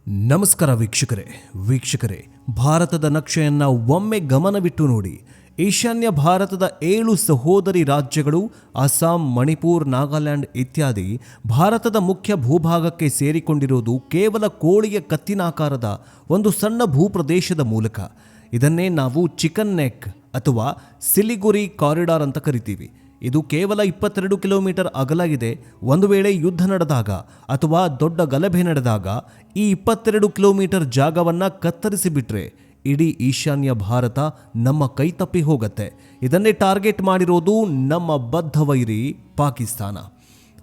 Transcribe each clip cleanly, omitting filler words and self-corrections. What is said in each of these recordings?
ನಮಸ್ಕಾರ ವೀಕ್ಷಕರೇ ಭಾರತದ ನಕ್ಷೆಯನ್ನು ಒಮ್ಮೆ ಗಮನವಿಟ್ಟು ನೋಡಿ. ಈಶಾನ್ಯ ಭಾರತದ 7 ಸಹೋದರಿ ರಾಜ್ಯಗಳು ಅಸ್ಸಾಂ, ಮಣಿಪುರ್, ನಾಗಾಲ್ಯಾಂಡ್ ಇತ್ಯಾದಿ ಭಾರತದ ಮುಖ್ಯ ಭೂಭಾಗಕ್ಕೆ ಸೇರಿಕೊಂಡಿರುವುದು ಕೇವಲ ಕೋಳಿಯ ಕತ್ತಿನಾಕಾರದ ಒಂದು ಸಣ್ಣ ಭೂಪ್ರದೇಶದ ಮೂಲಕ. ಇದನ್ನೇ ನಾವು ಚಿಕನ್ ನೆಕ್ ಅಥವಾ ಸಿಲಿಗುರಿ ಕಾರಿಡಾರ್ ಅಂತ ಕರಿತೀವಿ. ಇದು ಕೇವಲ 22 ಕಿಲೋಮೀಟರ್ ಅಗಲ ಇದೆ. ಒಂದು ವೇಳೆ ಯುದ್ಧ ನಡೆದಾಗ ಅಥವಾ ದೊಡ್ಡ ಗಲಭೆ ನಡೆದಾಗ ಈ 22 ಕಿಲೋಮೀಟರ್ ಜಾಗವನ್ನು ಕತ್ತರಿಸಿಬಿಟ್ರೆ ಇಡೀ ಈಶಾನ್ಯ ಭಾರತ ನಮ್ಮ ಕೈ ತಪ್ಪಿ ಹೋಗುತ್ತೆ. ಇದನ್ನೇ ಟಾರ್ಗೆಟ್ ಮಾಡಿರೋದು ನಮ್ಮ ಬದ್ಧ ವೈರಿ ಪಾಕಿಸ್ತಾನ.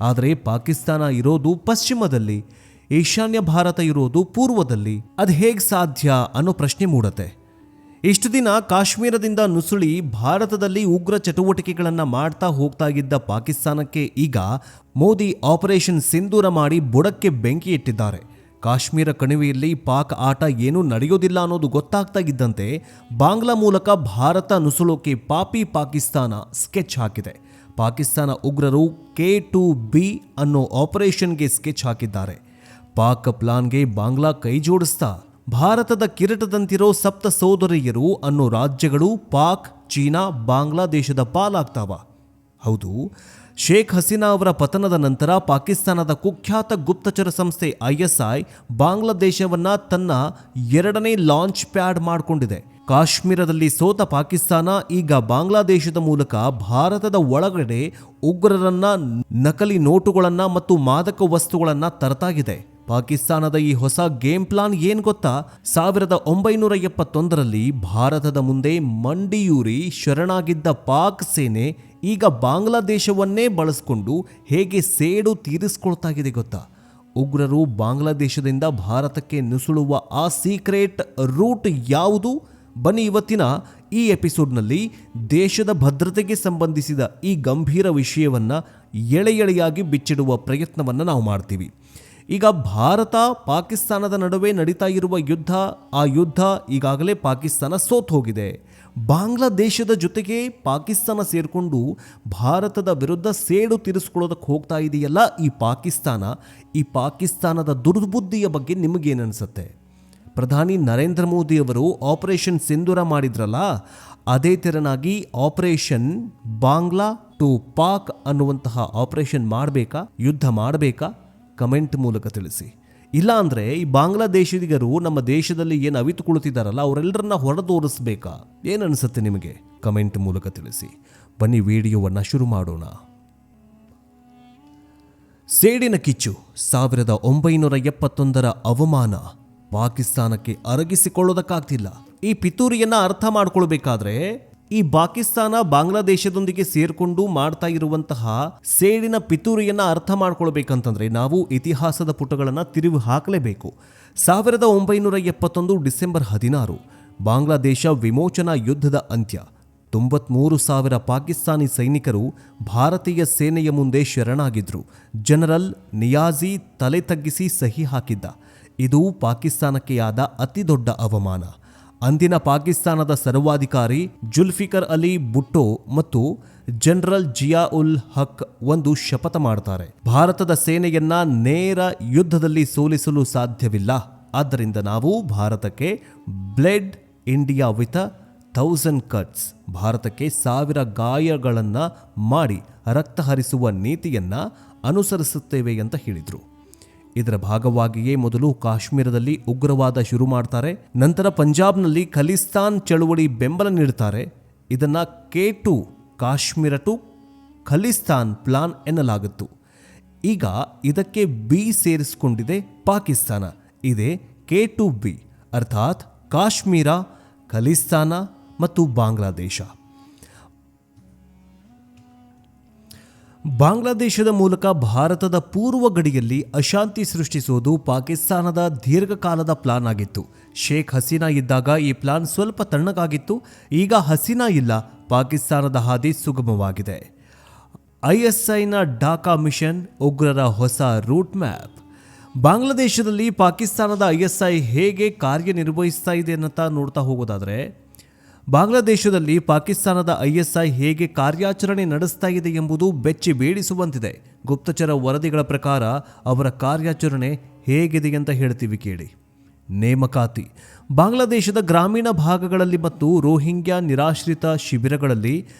ಆದರೆ ಪಾಕಿಸ್ತಾನ ಇರೋದು ಪಶ್ಚಿಮದಲ್ಲಿ, ಈಶಾನ್ಯ ಭಾರತ ಇರೋದು ಪೂರ್ವದಲ್ಲಿ. ಅದು ಹೇಗೆ ಸಾಧ್ಯ ಅನ್ನೋ ಪ್ರಶ್ನೆ ಮೂಡುತ್ತೆ. ಇಷ್ಟು ದಿನ ಕಾಶ್ಮೀರದಿಂದ ನುಸುಳಿ ಭಾರತದಲ್ಲಿ ಉಗ್ರ ಚಟುವಟಿಕೆಗಳನ್ನು ಮಾಡ್ತಾ ಹೋಗ್ತಾ ಇದ್ದ ಪಾಕಿಸ್ತಾನಕ್ಕೆ ಈಗ ಮೋದಿ ಆಪರೇಷನ್ ಸಿಂಧೂರ ಮಾಡಿ ಬುಡಕ್ಕೆ ಬೆಂಕಿ ಇಟ್ಟಿದ್ದಾರೆ. ಕಾಶ್ಮೀರ ಕಣಿವೆಯಲ್ಲಿ ಪಾಕ್ ಆಟ ಏನೂ ನಡೆಯೋದಿಲ್ಲ ಅನ್ನೋದು ಗೊತ್ತಾಗ್ತಾ ಇದ್ದಂತೆ ಬಾಂಗ್ಲಾ ಮೂಲಕ ಭಾರತ ನುಸುಳೋಕೆ ಪಾಪಿ ಪಾಕಿಸ್ತಾನ ಸ್ಕೆಚ್ ಹಾಕಿದೆ. ಪಾಕಿಸ್ತಾನ ಉಗ್ರರು K2B ಅನ್ನೋ ಆಪರೇಷನ್ಗೆ ಸ್ಕೆಚ್ ಹಾಕಿದ್ದಾರೆ. ಪಾಕ್ ಪ್ಲಾನ್ಗೆ ಬಾಂಗ್ಲಾ ಕೈ ಜೋಡಿಸ್ತಾ ಭಾರತದ ಕಿರೀಟದಂತಿರೋ ಸಪ್ತ ಸೋದರಿಯರು ಅನ್ನೋ ರಾಜ್ಯಗಳು ಪಾಕ್, ಚೀನಾ, ಬಾಂಗ್ಲಾದೇಶದ ಪಾಲಾಗ್ತಾವ. ಹೌದು, ಶೇಖ್ ಹಸೀನಾ ಅವರ ಪತನದ ನಂತರ ಪಾಕಿಸ್ತಾನದ ಕುಖ್ಯಾತ ಗುಪ್ತಚರ ಸಂಸ್ಥೆ ISI ಬಾಂಗ್ಲಾದೇಶವನ್ನ ತನ್ನ 2ನೇ ಲಾಂಚ್ ಪ್ಯಾಡ್ ಮಾಡಿಕೊಂಡಿದೆ. ಕಾಶ್ಮೀರದಲ್ಲಿ ಸೋತ ಪಾಕಿಸ್ತಾನ ಈಗ ಬಾಂಗ್ಲಾದೇಶದ ಮೂಲಕ ಭಾರತದ ಒಳಗಡೆ ಉಗ್ರರನ್ನ, ನಕಲಿ ನೋಟುಗಳನ್ನ ಮತ್ತು ಮಾದಕ ವಸ್ತುಗಳನ್ನ ತರತಾಗಿದೆ. ಪಾಕಿಸ್ತಾನದ ಈ ಹೊಸ ಗೇಮ್ ಪ್ಲಾನ್ ಏನ್ ಗೊತ್ತಾ? 1971ರಲ್ಲಿ ಭಾರತದ ಮುಂದೆ ಮಂಡಿಯೂರಿ ಶರಣಾಗಿದ್ದ ಪಾಕ್ ಸೇನೆ ಈಗ ಬಾಂಗ್ಲಾದೇಶವನ್ನೇ ಬಳಸಿಕೊಂಡು ಹೇಗೆ ಸೇಡು ತೀರಿಸ್ಕೊಳ್ತಾಗಿದೆ ಗೊತ್ತಾ? ಉಗ್ರರು ಬಾಂಗ್ಲಾದೇಶದಿಂದ ಭಾರತಕ್ಕೆ ನುಸುಳುವ ಆ ಸೀಕ್ರೆಟ್ ರೂಟ್ ಯಾವುದು? ಬನ್ನಿ ಇವತ್ತಿನ ಈ ಎಪಿಸೋಡ್ನಲ್ಲಿ ದೇಶದ ಭದ್ರತೆಗೆ ಸಂಬಂಧಿಸಿದ ಈ ಗಂಭೀರ ವಿಷಯವನ್ನು ಎಳೆಯಾಗಿ ಬಿಚ್ಚಿಡುವ ಪ್ರಯತ್ನವನ್ನು ನಾವು ಮಾಡ್ತೀವಿ. ಈಗ ಭಾರತ ಪಾಕಿಸ್ತಾನದ ನಡುವೆ ನಡೀತಾ ಇರುವ ಆ ಯುದ್ಧ ಈಗಾಗಲೇ ಪಾಕಿಸ್ತಾನ ಸೋತ್ ಹೋಗಿದೆ. ಬಾಂಗ್ಲಾದೇಶದ ಜೊತೆಗೆ ಪಾಕಿಸ್ತಾನ ಸೇರಿಕೊಂಡು ಭಾರತದ ವಿರುದ್ಧ ಸೇಡು ತೀರಿಸ್ಕೊಳ್ಳೋದಕ್ಕೆ ಹೋಗ್ತಾ ಇದೆಯಲ್ಲ ಈ ಪಾಕಿಸ್ತಾನದ ದುರ್ಬುದ್ಧಿಯ ಬಗ್ಗೆ ನಿಮಗೇನನ್ಸುತ್ತೆ? ಪ್ರಧಾನಿ ನರೇಂದ್ರ ಮೋದಿ ಅವರು ಆಪರೇಷನ್ ಸಿಂಧೂರ ಮಾಡಿದ್ರಲ್ಲ, ಅದೇ ತೆರನಾಗಿ ಆಪರೇಷನ್ ಬಾಂಗ್ಲಾ ಟು ಪಾಕ್ ಅನ್ನುವಂತಹ ಆಪರೇಷನ್ ಮಾಡಬೇಕಾ? ಯುದ್ಧ ಮಾಡಬೇಕಾ? ಕಮೆಂಟ್ ಮೂಲಕ ತಿಳಿಸಿ. ಇಲ್ಲ ಅಂದರೆ ಈ ಬಾಂಗ್ಲಾದೇಶಿಗರು ನಮ್ಮ ದೇಶದಲ್ಲಿ ಏನು ಅವಿತು ಕುಳಿತಿದ್ದಾರಲ್ಲ ಅವರೆಲ್ಲರನ್ನ ಹೊರತೋರಿಸ್ಬೇಕಾ? ಏನನ್ಸುತ್ತೆ ನಿಮಗೆ? ಕಮೆಂಟ್ ಮೂಲಕ ತಿಳಿಸಿ. ಬನ್ನಿ ವಿಡಿಯೋವನ್ನು ಶುರು ಮಾಡೋಣ. ಸೇಡಿನ ಕಿಚ್ಚು 1971ರ ಅವಮಾನ ಪಾಕಿಸ್ತಾನಕ್ಕೆ ಅರಗಿಸಿಕೊಳ್ಳೋದಕ್ಕಾಗ್ತಿಲ್ಲ. ಈ ಪಿತೂರಿಯನ್ನು ಅರ್ಥ ಮಾಡ್ಕೊಳ್ಬೇಕಾದ್ರೆ ಈ ಪಾಕಿಸ್ತಾನ ಬಾಂಗ್ಲಾದೇಶದೊಂದಿಗೆ ಸೇರ್ಕೊಂಡು ಮಾಡ್ತಾ ಇರುವಂತಹ ಸೇಡಿನ ಪಿತೂರಿಯನ್ನು ಅರ್ಥ ಮಾಡ್ಕೊಳ್ಬೇಕಂತಂದ್ರೆ ನಾವು ಇತಿಹಾಸದ ಪುಟಗಳನ್ನು ತಿರುವಿ ಹಾಕಲೇಬೇಕು. 1971 ಡಿಸೆಂಬರ್ 16 ಬಾಂಗ್ಲಾದೇಶ ವಿಮೋಚನಾ ಯುದ್ಧದ ಅಂತ್ಯ. 93,000 ಪಾಕಿಸ್ತಾನಿ ಸೈನಿಕರು ಭಾರತೀಯ ಸೇನೆಯ ಮುಂದೆ ಶರಣಾಗಿದ್ರು. ಜನರಲ್ ನಿಯಾಜಿ ತಲೆ ತಗ್ಗಿಸಿ ಸಹಿ ಹಾಕಿದ್ದ. ಇದು ಪಾಕಿಸ್ತಾನಕ್ಕೆ ಆದ ಅತಿ ದೊಡ್ಡ ಅವಮಾನ. ಅಂದಿನ ಪಾಕಿಸ್ತಾನದ ಸರ್ವಾಧಿಕಾರಿ ಜುಲ್ಫಿಕರ್ ಅಲಿ ಭುಟ್ಟೋ ಮತ್ತು ಜನರಲ್ ಜಿಯಾ ಉಲ್ ಹಕ್ ಒಂದು ಶಪಥ ಮಾಡ್ತಾರೆ. ಭಾರತದ ಸೇನೆಯನ್ನ ನೇರ ಯುದ್ಧದಲ್ಲಿ ಸೋಲಿಸಲು ಸಾಧ್ಯವಿಲ್ಲ. ಆದ್ದರಿಂದ ನಾವು ಭಾರತಕ್ಕೆ ಬ್ಲೆಡ್ ಇಂಡಿಯಾ ವಿತ್ 1000 ಕಟ್ಸ್, ಭಾರತಕ್ಕೆ 1000 ಗಾಯಗಳನ್ನು ಮಾಡಿ ರಕ್ತ ಹರಿಸುವ ನೀತಿಯನ್ನ ಅನುಸರಿಸುತ್ತೇವೆ ಅಂತ ಹೇಳಿದರು. ಇದರ ಭಾಗವಾಗಿಯೇ ಮೊದಲು ಕಾಶ್ಮೀರದಲ್ಲಿ ಉಗ್ರವಾದ ಶುರು ಮಾಡ್ತಾರೆ. ನಂತರ ಪಂಜಾಬ್ನಲ್ಲಿ ಖಲಿಸ್ತಾನ್ ಚಳುವಳಿ ಬೆಂಬಲ ನೀಡುತ್ತಾರೆ. ಇದನ್ನ K2 Kashmir to Khalistan plan ಎನ್ನಲಾಗಿತ್ತು. ಈಗ ಇದಕ್ಕೆ B ಸೇರಿಸಿಕೊಂಡಿದೆ ಪಾಕಿಸ್ತಾನ. ಇದೇ K2B, ಅರ್ಥಾತ್ ಕಾಶ್ಮೀರ, ಖಲಿಸ್ತಾನ ಮತ್ತು ಬಾಂಗ್ಲಾದೇಶ. ಬಾಂಗ್ಲಾದೇಶದ ಮೂಲಕ ಭಾರತದ ಪೂರ್ವ ಗಡಿಯಲ್ಲಿ ಅಶಾಂತಿ ಸೃಷ್ಟಿಸುವುದು ಪಾಕಿಸ್ತಾನದ ದೀರ್ಘಕಾಲದ ಪ್ಲಾನ್ ಆಗಿತ್ತು. ಶೇಖ್ ಹಸೀನಾ ಇದ್ದಾಗ ಈ ಪ್ಲಾನ್ ಸ್ವಲ್ಪ ತಣ್ಣಗಾಗಿತ್ತು. ಈಗ ಹಸೀನಾ ಇಲ್ಲ, ಪಾಕಿಸ್ತಾನದ ಹಾದಿ ಸುಗಮವಾಗಿದೆ. ISIನ ಢಾಕಾ ಮಿಷನ್, ಉಗ್ರರ ಹೊಸ ರೂಟ್ ಮ್ಯಾಪ್. ಬಾಂಗ್ಲಾದೇಶದಲ್ಲಿ ಪಾಕಿಸ್ತಾನದ ISI ಹೇಗೆ ಕಾರ್ಯನಿರ್ವಹಿಸ್ತಾ ಇದೆ ಅಂತ ನೋಡ್ತಾ ಹೋಗೋದಾದರೆ, ಬಾಂಗ್ಲಾದೇಶದಲ್ಲಿ ಪಾಕಿಸ್ತಾನದ ISI ಹೇಗೆ ಕಾರ್ಯಾಚರಣೆ ನಡೆಸ್ತಾ ಇದೆ ಎಂಬುದು ಬೆಚ್ಚಿ ಬೇಡಿಸುವಂತಿದೆ. ಗುಪ್ತಚರ ವರದಿಗಳ ಪ್ರಕಾರ ಅವರ ಕಾರ್ಯಾಚರಣೆ ಹೇಗಿದೆ ಅಂತ ಹೇಳ್ತೀವಿ ಕೇಳಿ. ನೇಮಕಾತಿ. ಬಾಂಗ್ಲಾದೇಶದ ಗ್ರಾಮೀಣ ಭಾಗಗಳಲ್ಲಿ ಮತ್ತು ರೋಹಿಂಗ್ಯಾ ನಿರಾಶ್ರಿತ ಶಿಬಿರಗಳಲ್ಲಿ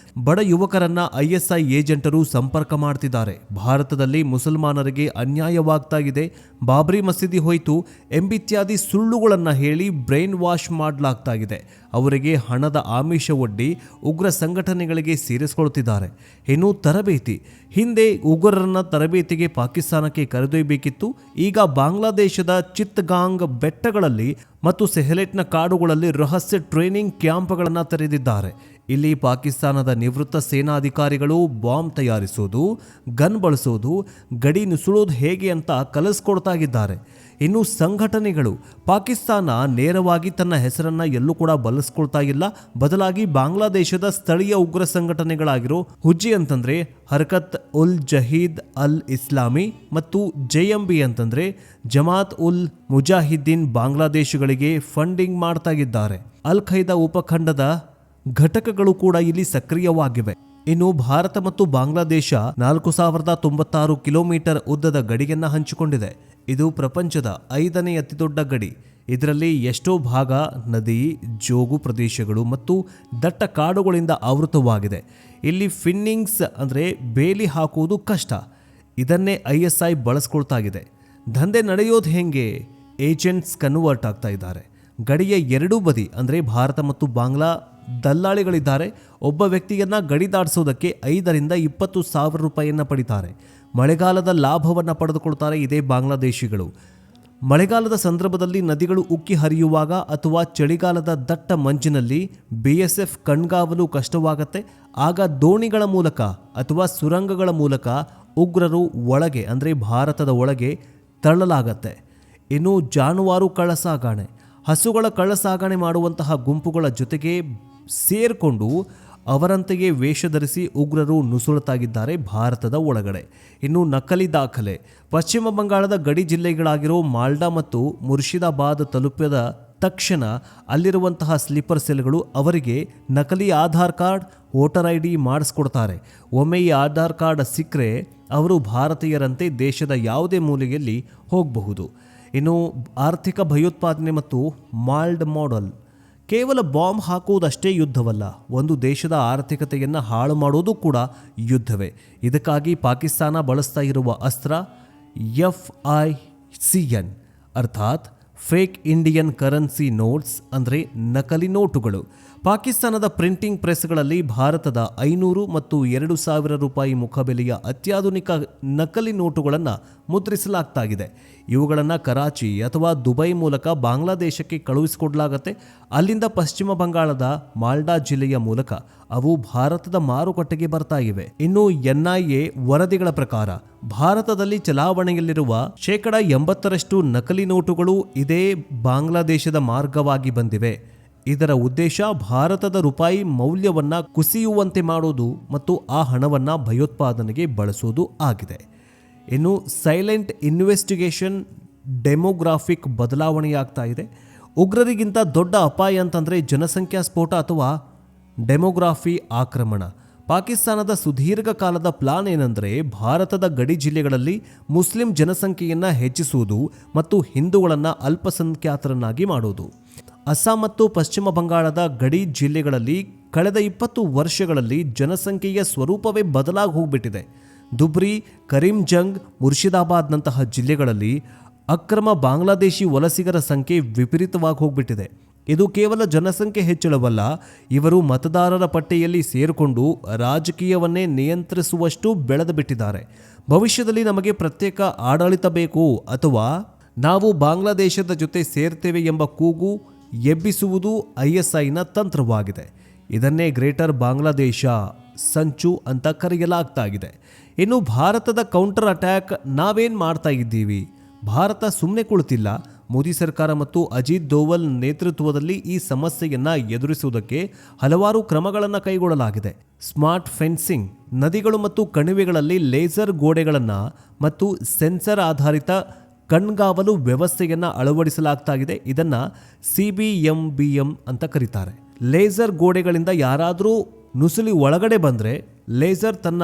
ಬಡ ಯುವಕರನ್ನ ಐಎಸ್ಐ ಏಜೆಂಟರು ಸಂಪರ್ಕ ಮಾಡ್ತಿದ್ದಾರೆ. ಭಾರತದಲ್ಲಿ ಮುಸಲ್ಮಾನರಿಗೆ ಅನ್ಯಾಯವಾಗ್ತಾ ಇದೆ, ಬಾಬ್ರಿ ಮಸೀದಿ ಹೋಯ್ತು ಎಂಬಿತ್ಯಾದಿ ಸುಳ್ಳುಗಳನ್ನು ಹೇಳಿ ಬ್ರೈನ್ ವಾಶ್ ಮಾಡಲಾಗ್ತಾ ಇದೆ. ಅವರಿಗೆ ಹಣದ ಆಮಿಷ ಒಡ್ಡಿ ಉಗ್ರ ಸಂಘಟನೆಗಳಿಗೆ ಸೇರಿಸಿಕೊಳ್ತಿದ್ದಾರೆ. ಇನ್ನು ತರಬೇತಿ. ಹಿಂದೆ ಉಗ್ರರನ್ನ ತರಬೇತಿಗೆ ಪಾಕಿಸ್ತಾನಕ್ಕೆ ಕರೆದೊಯ್ಯಬೇಕಿತ್ತು. ಈಗ ಬಾಂಗ್ಲಾದೇಶದ ಚಿತ್ತಗಾಂಗ್ ಬೆಟ್ಟಗಳಲ್ಲಿ ಮತ್ತು ಸೆಹಲೆಟ್ನ ಕಾಡುಗಳಲ್ಲಿ ರಹಸ್ಯ ಟ್ರೈನಿಂಗ್ ಕ್ಯಾಂಪ್ಗಳನ್ನು ತೆರೆದಿದ್ದಾರೆ. ಇಲ್ಲಿ ಪಾಕಿಸ್ತಾನದ ನಿವೃತ್ತ ಸೇನಾಧಿಕಾರಿಗಳು ಬಾಂಬ್ ತಯಾರಿಸೋದು, ಗನ್ ಬಳಸೋದು, ಗಡಿ ನುಸುಳೋದು ಹೇಗೆ ಅಂತ ಕಲಿಸ್ಕೊಡ್ತಾ ಇದ್ದಾರೆ. ಇನ್ನು ಸಂಘಟನೆಗಳು. ಪಾಕಿಸ್ತಾನ ನೇರವಾಗಿ ತನ್ನ ಹೆಸರನ್ನು ಎಲ್ಲೂ ಕೂಡ ಬಳಸ್ಕೊಳ್ತಾ ಇಲ್ಲ. ಬದಲಾಗಿ ಬಾಂಗ್ಲಾದೇಶದ ಸ್ಥಳೀಯ ಉಗ್ರ ಸಂಘಟನೆಗಳಾಗಿರೋ ಹುಜ್ಜಿ ಅಂತಂದ್ರೆ ಹರ್ಕತ್ ಉಲ್ ಜಹೀದ್ ಅಲ್ ಇಸ್ಲಾಮಿ ಮತ್ತು ಜೆಎಂಬಿ ಅಂತಂದ್ರೆ ಜಮಾತ್ ಉಲ್ ಮುಜಾಹಿದ್ದೀನ್ ಬಾಂಗ್ಲಾದೇಶಗಳಿಗೆ ಫಂಡಿಂಗ್ ಮಾಡ್ತಾ ಇದ್ದಾರೆ. ಅಲ್ ಖೈದಾ ಉಪಖಂಡದ ಘಟಕಗಳು ಕೂಡ ಇಲ್ಲಿ ಸಕ್ರಿಯವಾಗಿವೆ. ಇನ್ನು ಭಾರತ ಮತ್ತು ಬಾಂಗ್ಲಾದೇಶ 4096 ಕಿಲೋಮೀಟರ್ ಉದ್ದದ ಗಡಿಯನ್ನು ಹಂಚಿಕೊಂಡಿದೆ. ಇದು ಪ್ರಪಂಚದ 5ನೇ ಅತಿದೊಡ್ಡ ಗಡಿ. ಇದರಲ್ಲಿ ಎಷ್ಟೋ ಭಾಗ ನದಿ, ಜೋಗು ಪ್ರದೇಶಗಳು ಮತ್ತು ದಟ್ಟ ಕಾಡುಗಳಿಂದ ಆವೃತವಾಗಿದೆ. ಇಲ್ಲಿ ಫಿನ್ನಿಂಗ್ಸ್ ಅಂದರೆ ಬೇಲಿ ಹಾಕುವುದು ಕಷ್ಟ. ಇದನ್ನೇ ಐಎಸ್ಐ ಬಳಸ್ಕೊಳ್ತಾ ಇದೆ. ದಂಧೆ ನಡೆಯೋದು ಹೆಂಗೆ? ಏಜೆಂಟ್ಸ್ ಕನ್ವರ್ಟ್ ಆಗ್ತಾ ಇದ್ದಾರೆ. ಗಡಿಯ ಎರಡೂ ಬದಿ ಅಂದರೆ ಭಾರತ ಮತ್ತು ಬಾಂಗ್ಲಾ ದಲ್ಲಾಳಿಗಳಿದ್ದಾರೆ. ಒಬ್ಬ ವ್ಯಕ್ತಿಯನ್ನ ಗಡಿ ದಾಟಿಸೋದಕ್ಕೆ 5ರಿಂದ 20 ಸಾವಿರ ರೂಪಾಯಿಯನ್ನು ಪಡಿತಾರೆ. ಮಳೆಗಾಲದ ಲಾಭವನ್ನು ಪಡೆದುಕೊಳ್ತಾರೆ ಇದೇ ಬಾಂಗ್ಲಾದೇಶಿಗಳು. ಮಳೆಗಾಲದ ಸಂದರ್ಭದಲ್ಲಿ ನದಿಗಳು ಉಕ್ಕಿ ಹರಿಯುವಾಗ ಅಥವಾ ಚಳಿಗಾಲದ ದಟ್ಟ ಮಂಜಿನಲ್ಲಿ BSF ಕಣ್ಗಾವಲು ಕಷ್ಟವಾಗತ್ತೆ. ಆಗ ದೋಣಿಗಳ ಮೂಲಕ ಅಥವಾ ಸುರಂಗಗಳ ಮೂಲಕ ಉಗ್ರರು ಒಳಗೆ ಅಂದರೆ ಭಾರತದ ಒಳಗೆ ತಳ್ಳಲಾಗತ್ತೆ. ಇನ್ನು ಜಾನುವಾರು ಕಳ್ಳಸಾಗಣೆ. ಹಸುಗಳ ಕಳ್ಳಸಾಗಣೆ ಮಾಡುವಂತಹ ಗುಂಪುಗಳ ಜೊತೆಗೆ ಸೇರಿಕೊಂಡು ಅವರಂತೆಯೇ ವೇಷ ಧರಿಸಿ ಉಗ್ರರು ನುಸುಳುತ್ತಾಗಿದ್ದಾರೆ ಭಾರತದ ಒಳಗಡೆ. ಇನ್ನು ನಕಲಿ ದಾಖಲೆ. ಪಶ್ಚಿಮ ಬಂಗಾಳದ ಗಡಿ ಜಿಲ್ಲೆಗಳಾಗಿರೋ ಮಾಲ್ಡಾ ಮತ್ತು ಮುರ್ಷಿದಾಬಾದ್ ತಲುಪಿದ ತಕ್ಷಣ ಅಲ್ಲಿರುವಂತಹ ಸ್ಲೀಪರ್ ಸೆಲ್ಗಳು ಅವರಿಗೆ ನಕಲಿ ಆಧಾರ್ ಕಾರ್ಡ್, ವೋಟರ್ ID ಮಾಡಿಸ್ಕೊಡ್ತಾರೆ. ಒಮ್ಮೆ ಈ ಆಧಾರ್ ಕಾರ್ಡ್ ಸಿಕ್ಕರೆ ಅವರು ಭಾರತೀಯರಂತೆ ದೇಶದ ಯಾವುದೇ ಮೂಲೆಯಲ್ಲಿ ಹೋಗಬಹುದು. ಇನ್ನು ಆರ್ಥಿಕ ಭಯೋತ್ಪಾದನೆ ಮತ್ತು ಮಾಲ್ಡ್ ಮಾಡೆಲ್. ಕೇವಲ ಬಾಂಬ್ ಹಾಕುವುದಷ್ಟೇ ಯುದ್ಧವಲ್ಲ, ಒಂದು ದೇಶದ ಆರ್ಥಿಕತೆಯನ್ನು ಹಾಳು ಮಾಡೋದು ಕೂಡ ಯುದ್ಧವೇ. ಇದಕ್ಕಾಗಿ ಪಾಕಿಸ್ತಾನ ಬಳಸ್ತಾ ಇರುವ ಅಸ್ತ್ರ FICN ಅರ್ಥಾತ್ ಫೇಕ್ ಇಂಡಿಯನ್ ಕರೆನ್ಸಿ ನೋಟ್ಸ್ ಅಂದರೆ ನಕಲಿ ನೋಟುಗಳು. ಪಾಕಿಸ್ತಾನದ ಪ್ರಿಂಟಿಂಗ್ ಪ್ರೆಸ್ಗಳಲ್ಲಿ ಭಾರತದ 500 ಮತ್ತು 2000 ರೂಪಾಯಿ ಮುಖಬೆಲೆಯ ಅತ್ಯಾಧುನಿಕ ನಕಲಿ ನೋಟುಗಳನ್ನು ಮುದ್ರಿಸಲಾಗ್ತಾಗಿದೆ. ಇವುಗಳನ್ನು ಕರಾಚಿ ಅಥವಾ ದುಬೈ ಮೂಲಕ ಬಾಂಗ್ಲಾದೇಶಕ್ಕೆ ಕಳುಹಿಸಿಕೊಡಲಾಗುತ್ತೆ. ಅಲ್ಲಿಂದ ಪಶ್ಚಿಮ ಬಂಗಾಳದ ಮಾಲ್ಡಾ ಜಿಲ್ಲೆಯ ಮೂಲಕ ಅವು ಭಾರತದ ಮಾರುಕಟ್ಟೆಗೆ ಬರ್ತಾ ಇವೆ. ಇನ್ನು NIA ವರದಿಗಳ ಪ್ರಕಾರ ಭಾರತದಲ್ಲಿ ಚಲಾವಣೆಯಲ್ಲಿರುವ 80% ನಕಲಿ ನೋಟುಗಳು ಇದೇ ಬಾಂಗ್ಲಾದೇಶದ ಮಾರ್ಗವಾಗಿ ಬಂದಿವೆ. ಇದರ ಉದ್ದೇಶ ಭಾರತದ ರೂಪಾಯಿ ಮೌಲ್ಯವನ್ನ ಕುಸಿಯುವಂತೆ ಮಾಡೋದು ಮತ್ತು ಆ ಹಣವನ್ನ ಭಯೋತ್ಪಾದನೆಗೆ ಬಳಸೋದು ಆಗಿದೆ. ಇನ್ನು ಸೈಲೆಂಟ್ ಇನ್ವೆಸ್ಟಿಗೇಷನ್. ಡೆಮೋಗ್ರಾಫಿಕ್ ಬದಲಾವಣೆಯಾಗ್ತಾ ಇದೆ. ಉಗ್ರರಿಗಿಂತ ದೊಡ್ಡ ಅಪಾಯ ಅಂತಂದರೆ ಜನಸಂಖ್ಯಾ ಸ್ಫೋಟ ಅಥವಾ ಡೆಮೋಗ್ರಾಫಿ ಆಕ್ರಮಣ. ಪಾಕಿಸ್ತಾನದ ಸುದೀರ್ಘ ಕಾಲದ ಪ್ಲಾನ್ ಏನಂದರೆ ಭಾರತದ ಗಡಿ ಜಿಲ್ಲೆಗಳಲ್ಲಿ ಮುಸ್ಲಿಂ ಜನಸಂಖ್ಯೆಯನ್ನು ಹೆಚ್ಚಿಸುವುದು ಮತ್ತು ಹಿಂದೂಗಳನ್ನು ಅಲ್ಪಸಂಖ್ಯಾತರನ್ನಾಗಿ ಮಾಡೋದು. ಅಸ್ಸಾಂ ಮತ್ತು ಪಶ್ಚಿಮ ಬಂಗಾಳದ ಗಡಿ ಜಿಲ್ಲೆಗಳಲ್ಲಿ ಕಳೆದ 20 ವರ್ಷಗಳಲ್ಲಿ ಜನಸಂಖ್ಯೆಯ ಸ್ವರೂಪವೇ ಬದಲಾಗಿ ಹೋಗ್ಬಿಟ್ಟಿದೆ. ದುಬ್ರಿ, ಕರೀಂಜಂಗ್, ಮುರ್ಷಿದಾಬಾದ್ನಂತಹ ಜಿಲ್ಲೆಗಳಲ್ಲಿ ಅಕ್ರಮ ಬಾಂಗ್ಲಾದೇಶಿ ವಲಸಿಗರ ಸಂಖ್ಯೆ ವಿಪರೀತವಾಗಿ ಹೋಗ್ಬಿಟ್ಟಿದೆ. ಇದು ಕೇವಲ ಜನಸಂಖ್ಯೆ ಹೆಚ್ಚಳವಲ್ಲ, ಇವರು ಮತದಾರರ ಪಟ್ಟಿಯಲ್ಲಿ ಸೇರಿಕೊಂಡು ರಾಜಕೀಯವನ್ನೇ ನಿಯಂತ್ರಿಸುವಷ್ಟು ಬೆಳೆದು ಬಿಟ್ಟಿದ್ದಾರೆ. ಭವಿಷ್ಯದಲ್ಲಿ ನಮಗೆ ಪ್ರತ್ಯೇಕ ಆಡಳಿತ ಬೇಕು ಅಥವಾ ನಾವು ಬಾಂಗ್ಲಾದೇಶದ ಜೊತೆ ಸೇರ್ತೇವೆ ಎಂಬ ಕೂಗು ಎಬ್ಬಿಸುವುದು ISIನ ತಂತ್ರವಾಗಿದೆ. ಇದನ್ನೇ ಗ್ರೇಟರ್ ಬಾಂಗ್ಲಾದೇಶ ಸಂಚು ಅಂತ ಕರೆಯಲಾಗ್ತಾ ಇದೆ. ಇನ್ನು ಭಾರತದ ಕೌಂಟರ್ ಅಟ್ಯಾಕ್ ನಾವೇನು ಮಾಡ್ತಾ ಇದ್ದೀವಿ? ಭಾರತ ಸುಮ್ಮನೆ ಕುಳಿತಿಲ್ಲ. ಮೋದಿ ಸರ್ಕಾರ ಮತ್ತು ಅಜಿತ್ ದೋವಲ್ ನೇತೃತ್ವದಲ್ಲಿ ಈ ಸಮಸ್ಯೆಯನ್ನು ಎದುರಿಸುವುದಕ್ಕೆ ಹಲವಾರು ಕ್ರಮಗಳನ್ನು ಕೈಗೊಳ್ಳಲಾಗಿದೆ. Smart fencing. ನದಿಗಳು ಮತ್ತು ಕಣಿವೆಗಳಲ್ಲಿ ಲೇಸರ್ ಗೋಡೆಗಳನ್ನು ಮತ್ತು ಸೆನ್ಸರ್ ಆಧಾರಿತ ಕಣ್ಗಾವಲು ವ್ಯವಸ್ಥೆಯನ್ನು ಅಳವಡಿಸಲಾಗ್ತಾಗಿದೆ. ಇದನ್ನು CBMBM ಅಂತ ಕರೀತಾರೆ. ಲೇಸರ್ ಗೋಡೆಗಳಿಂದ ಯಾರಾದರೂ ನುಸುಳಿ ಒಳಗಡೆ ಬಂದರೆ ಲೇಸರ್ ತನ್ನ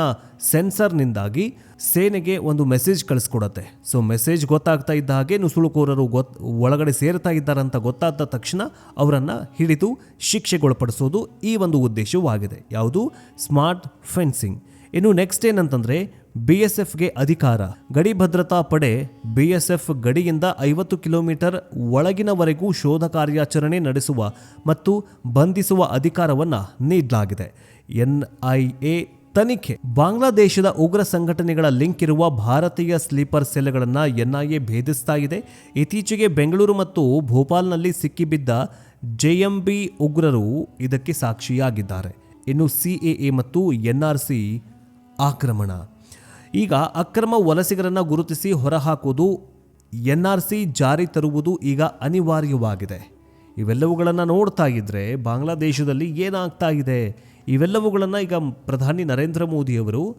ಸೆನ್ಸರ್ನಿಂದಾಗಿ ಸೇನೆಗೆ ಒಂದು ಮೆಸೇಜ್ ಕಳಿಸ್ಕೊಡತ್ತೆ. ಸೊ ಮೆಸೇಜ್ ಗೊತ್ತಾಗ್ತಾ ಇದ್ದ ಹಾಗೆ ನುಸುಳುಕೋರರು ಒಳಗಡೆ ಸೇರ್ತಾ ಇದ್ದಾರಂತ ಗೊತ್ತಾದ ತಕ್ಷಣ ಅವರನ್ನು ಹಿಡಿದು ಶಿಕ್ಷೆಗೊಳಪಡಿಸೋದು ಈ ಒಂದು ಉದ್ದೇಶವಾಗಿದೆ. ಯಾವುದು? Smart fencing. ಇನ್ನು ನೆಕ್ಸ್ಟ್ ಏನಂತಂದರೆ BSFಗೆ ಅಧಿಕಾರ. ಗಡಿ ಭದ್ರತಾ ಪಡೆ BSF ಗಡಿಯಿಂದ 50 ಕಿಲೋಮೀಟರ್ ಒಳಗಿನವರೆಗೂ ಶೋಧ ಕಾರ್ಯಾಚರಣೆ ನಡೆಸುವ ಮತ್ತು ಬಂಧಿಸುವ ಅಧಿಕಾರವನ್ನು ನೀಡಲಾಗಿದೆ. NIA ತನಿಖೆ. ಬಾಂಗ್ಲಾದೇಶದ ಉಗ್ರ ಸಂಘಟನೆಗಳ ಲಿಂಕ್ ಇರುವ ಭಾರತೀಯ ಸ್ಲೀಪರ್ ಸೆಲ್ಗಳನ್ನು NIA ಭೇದಿಸ್ತಾ ಇದೆ. ಇತ್ತೀಚೆಗೆ ಬೆಂಗಳೂರು ಮತ್ತು ಭೋಪಾಲ್ನಲ್ಲಿ ಸಿಕ್ಕಿಬಿದ್ದ JMB ಉಗ್ರರು ಇದಕ್ಕೆ ಸಾಕ್ಷಿಯಾಗಿದ್ದಾರೆ. ಇನ್ನು CAA ಮತ್ತು NRC ಆಕ್ರಮಣ. ಈಗ ಅಕ್ರಮ ವಲಸಿಗರನ್ನು ಗುರುತಿಸಿ ಹೊರಹಾಕುವುದು, NRC ಜಾರಿ ತರುವುದು ಈಗ ಅನಿವಾರ್ಯವಾಗಿದೆ. ಇವೆಲ್ಲವುಗಳನ್ನು ನೋಡ್ತಾ ಇದ್ದರೆ ಬಾಂಗ್ಲಾದೇಶದಲ್ಲಿ ಏನಾಗ್ತಾ ಇದೆ, ಇವೆಲ್ಲವುಗಳನ್ನು ಈಗ ಪ್ರಧಾನಿ ನರೇಂದ್ರ ಮೋದಿಯವರು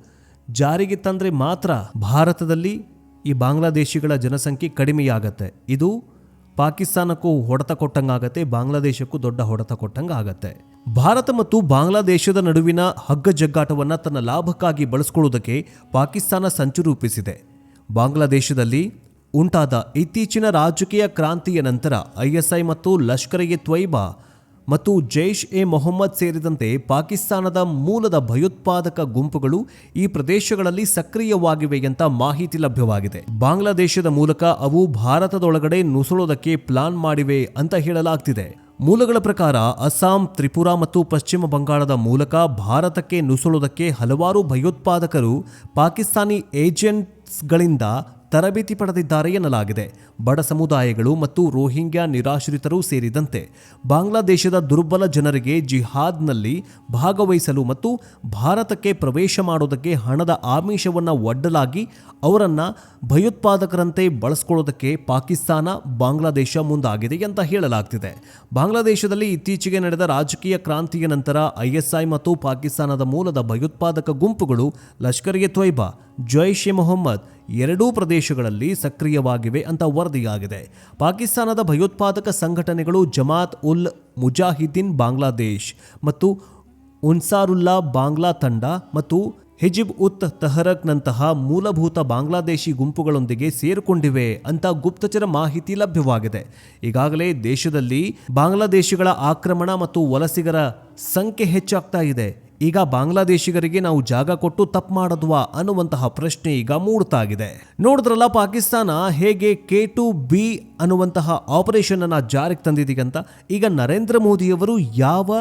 ಜಾರಿಗೆ ತಂದರೆ ಮಾತ್ರ ಭಾರತದಲ್ಲಿ ಈ ಬಾಂಗ್ಲಾದೇಶಿಗಳ ಜನಸಂಖ್ಯೆ ಕಡಿಮೆಯಾಗತ್ತೆ. ಇದು ಪಾಕಿಸ್ತಾನಕ್ಕೂ ಹೊಡೆತ ಕೊಟ್ಟಂಗಾಗತ್ತೆ, ಬಾಂಗ್ಲಾದೇಶಕ್ಕೂ ದೊಡ್ಡ ಹೊಡೆತ ಕೊಟ್ಟಂಗಾಗತ್ತೆ. ಭಾರತ ಮತ್ತು ಬಾಂಗ್ಲಾದೇಶದ ನಡುವಿನ ಹಗ್ಗಜಗ್ಗಾಟವನ್ನು ತನ್ನ ಲಾಭಕ್ಕಾಗಿ ಬಳಸಿಕೊಳ್ಳುವುದಕ್ಕೆ ಪಾಕಿಸ್ತಾನ ಸಂಚು ರೂಪಿಸಿದೆ. ಬಾಂಗ್ಲಾದೇಶದಲ್ಲಿ ಉಂಟಾದ ಇತ್ತೀಚಿನ ರಾಜಕೀಯ ಕ್ರಾಂತಿಯ ನಂತರ ISI ಮತ್ತು ಲಷ್ಕರ್-ಇ-ತೊಯ್ಬಾ ಮತ್ತು ಜೈಷ್-ಎ-ಮೊಹಮ್ಮದ್ ಸೇರಿದಂತೆ ಪಾಕಿಸ್ತಾನದ ಮೂಲದ ಭಯೋತ್ಪಾದಕ ಗುಂಪುಗಳು ಈ ಪ್ರದೇಶಗಳಲ್ಲಿ ಸಕ್ರಿಯವಾಗಿವೆ ಅಂತ ಮಾಹಿತಿ ಲಭ್ಯವಾಗಿದೆ. ಬಾಂಗ್ಲಾದೇಶದ ಮೂಲಕ ಅವು ಭಾರತದೊಳಗಡೆ ನುಸುಳೋದಕ್ಕೆ ಪ್ಲಾನ್ ಮಾಡಿವೆ ಅಂತ ಹೇಳಲಾಗ್ತಿದೆ. ಮೂಲಗಳ ಪ್ರಕಾರ ಅಸ್ಸಾಂ, ತ್ರಿಪುರಾ ಮತ್ತು ಪಶ್ಚಿಮ ಬಂಗಾಳದ ಮೂಲಕ ಭಾರತಕ್ಕೆ ನುಸುಳೋದಕ್ಕೆ ಹಲವಾರು ಭಯೋತ್ಪಾದಕರು ಪಾಕಿಸ್ತಾನಿ ಏಜೆಂಟ್ಸ್ಗಳಿಂದ ತರಬೇತಿ ಪಡೆದಿದ್ದಾರೆ ಎನ್ನಲಾಗಿದೆ. ಬಡ ಸಮುದಾಯಗಳು ಮತ್ತು ರೋಹಿಂಗ್ಯಾ ನಿರಾಶ್ರಿತರು ಸೇರಿದಂತೆ ಬಾಂಗ್ಲಾದೇಶದ ದುರ್ಬಲ ಜನರಿಗೆ ಜಿಹಾದ್ನಲ್ಲಿ ಭಾಗವಹಿಸಲು ಮತ್ತು ಭಾರತಕ್ಕೆ ಪ್ರವೇಶ ಮಾಡೋದಕ್ಕೆ ಹಣದ ಆಮಿಷವನ್ನು ಒಡ್ಡಲಾಗಿ ಅವರನ್ನು ಭಯೋತ್ಪಾದಕರಂತೆ ಬಳಸ್ಕೊಳ್ಳೋದಕ್ಕೆ ಪಾಕಿಸ್ತಾನ, ಬಾಂಗ್ಲಾದೇಶ ಮುಂದಾಗಿದೆ ಅಂತ ಹೇಳಲಾಗ್ತಿದೆ. ಬಾಂಗ್ಲಾದೇಶದಲ್ಲಿ ಇತ್ತೀಚೆಗೆ ನಡೆದ ರಾಜಕೀಯ ಕ್ರಾಂತಿಯ ನಂತರ ISI ಮತ್ತು ಪಾಕಿಸ್ತಾನದ ಮೂಲದ ಭಯೋತ್ಪಾದಕ ಗುಂಪುಗಳು ಲಷ್ಕರ್-ಇ-ತೊಯ್ಬಾ, ಜೈಷ್-ಎ-ಮೊಹಮ್ಮದ್ ಎರಡೂ ಪ್ರದೇಶಗಳಲ್ಲಿ ಸಕ್ರಿಯವಾಗಿವೆ ಅಂತ ವರದಿಯಾಗಿದೆ. ಪಾಕಿಸ್ತಾನದ ಭಯೋತ್ಪಾದಕ ಸಂಘಟನೆಗಳು ಜಮಾತ್ ಉಲ್ ಮುಜಾಹಿದೀನ್ ಬಾಂಗ್ಲಾದೇಶ್ ಮತ್ತು ಉನ್ಸಾರುಲ್ಲಾ ಬಾಂಗ್ಲಾ ತಂಡ ಮತ್ತು ಹಿಜ್ಬ್ ಉತ್ ತಹರಕ್ನಂತಹ ಮೂಲಭೂತ ಬಾಂಗ್ಲಾದೇಶಿ ಗುಂಪುಗಳೊಂದಿಗೆ ಸೇರಿಕೊಂಡಿವೆ ಅಂತ ಗುಪ್ತಚರ ಮಾಹಿತಿ ಲಭ್ಯವಾಗಿದೆ. ಈಗಾಗಲೇ ದೇಶದಲ್ಲಿ ಬಾಂಗ್ಲಾದೇಶಿಗಳ ಆಕ್ರಮಣ ಮತ್ತು ವಲಸಿಗರ ಸಂಖ್ಯೆ ಹೆಚ್ಚಾಗ್ತಾ ಇದೆ. ಈಗ ಬಾಂಗ್ಲಾದೇಶಿಗರಿಗೆ ನಾವು ಜಾಗ ಕೊಟ್ಟು ತಪ್ಪು ಮಾಡದ್ವಾ ಅನ್ನುವಂತಹ ಪ್ರಶ್ನೆ ಈಗ ಮೂಡ್ತಾಗಿದೆ. ನೋಡಿದ್ರಲ್ಲ ಪಾಕಿಸ್ತಾನ ಹೇಗೆ K2B ಅನ್ನುವಂತಹ ಆಪರೇಷನ್ ಅನ್ನು ಜಾರಿಗೆ ತಂದಿದೀಗಂತ. ಈಗ ನರೇಂದ್ರ ಮೋದಿಯವರು ಯಾವ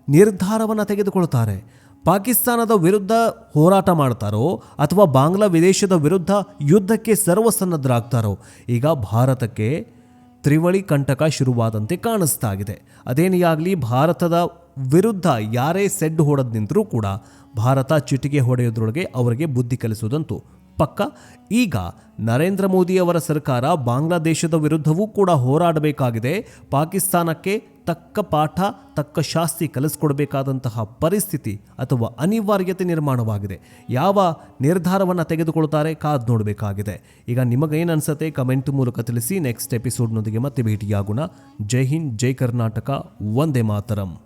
ನಿರ್ಧಾರವನ್ನು ತೆಗೆದುಕೊಳ್ತಾರೆ? ಪಾಕಿಸ್ತಾನದ ವಿರುದ್ಧ ಹೋರಾಟ ಮಾಡ್ತಾರೋ ಅಥವಾ ಬಾಂಗ್ಲಾದೇಶದ ವಿರುದ್ಧ ಯುದ್ಧಕ್ಕೆ ಸರ್ವಸನ್ನದ್ಧರಾಗ್ತಾರೋ? ಈಗ ಭಾರತಕ್ಕೆ ತ್ರಿವಳಿ ಕಂಟಕ ಶುರುವಾದಂತೆ ಕಾಣಿಸ್ತಾ ಇದೆ. ಅದೇನೇ ಆಗಲಿ, ಭಾರತದ ವಿರುದ್ಧ ಯಾರೇ ಸೆಡ್ಡು ಹೊಡೆದು ನಿಂತರೂ ಕೂಡ ಭಾರತ ಚಿಟಿಕೆ ಹೊಡೆಯೋದ್ರೊಳಗೆ ಅವರಿಗೆ ಬುದ್ಧಿ ಕಲಿಸೋದಂತೂ ಪಕ್ಕ. ಈಗ ನರೇಂದ್ರ ಮೋದಿ ಅವರ ಸರ್ಕಾರ ಬಾಂಗ್ಲಾದೇಶದ ವಿರುದ್ಧವೂ ಕೂಡ ಹೋರಾಡಬೇಕಾಗಿದೆ. ಪಾಕಿಸ್ತಾನಕ್ಕೆ ತಕ್ಕ ಪಾಠ, ತಕ್ಕ ಶಾಸ್ತಿ ಕಲಿಸ್ಕೊಡ್ಬೇಕಾದಂತಹ ಪರಿಸ್ಥಿತಿ ಅಥವಾ ಅನಿವಾರ್ಯತೆ ನಿರ್ಮಾಣವಾಗಿದೆ. ಯಾವ ನಿರ್ಧಾರವನ್ನು ತೆಗೆದುಕೊಳ್ತಾರೆ ಕಾದು ನೋಡಬೇಕಾಗಿದೆ. ಈಗ ನಿಮಗೇನು ಅನ್ಸುತ್ತೆ ಕಮೆಂಟ್ ಮೂಲಕ ತಿಳಿಸಿ. ನೆಕ್ಸ್ಟ್ ಎಪಿಸೋಡ್ನೊಂದಿಗೆ ಮತ್ತೆ ಭೇಟಿಯಾಗೋಣ. ಜೈ ಹಿಂದ್, ಜೈ ಕರ್ನಾಟಕ, ವಂದೇ ಮಾತರಂ.